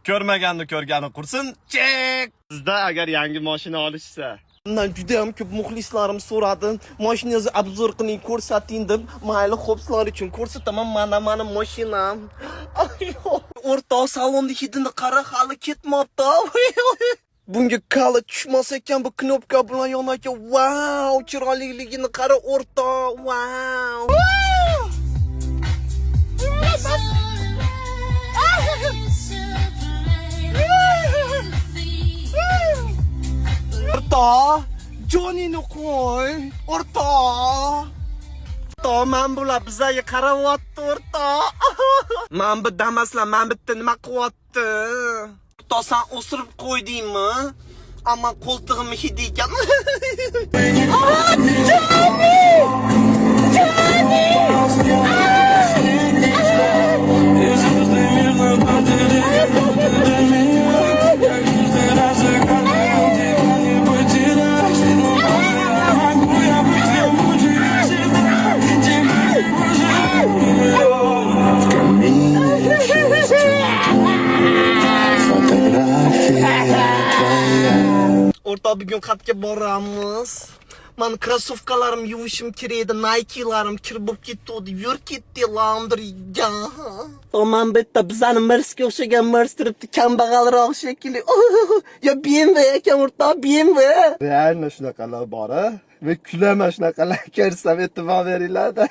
Ko'rmaganni ko'rgani qursin. Chek. Sizda agar yangi mashina olishsa, Bundan juda ham ko'p muxlislarim so'radi. Mashinangizni obzor qiling, ko'rsating deb. Mayli, xo'p, sizlar uchun ko'rsataman. Mana mashinam. O'rtoq, salonni hidini qara, hali ketmabdi. Bunga kalit tushmas ekan, bu knopka bilan yonar ekan. Wow, chiroyliligini qara, o'rtoq. Wow. O'rtoq, jonini qo'y. O'rtoq. Men bular bizga qarayapti, o'rtoq. Men bu damaslar, men bitta nima qilyapti? O'rtoq, sen o'sirib qo'ydingmi? Ammo qo'ltig'imni hidi ekan. O'rtoq, bugun qatga boramiz. Men krossovkalarim yuvishim kerak edi, Nike'larim kir bo'lib ketdi, yur ketdi laundryga. Men bitta bizani Mersga o'xshagan Mers turibdi, kambag'alroq shekilli. Ya BMW ekan, o'rtoq, BMW. Reально shunaqalar bor-a? Va kulaman shunaqalar ko'rsam e'tibor beringlar-da.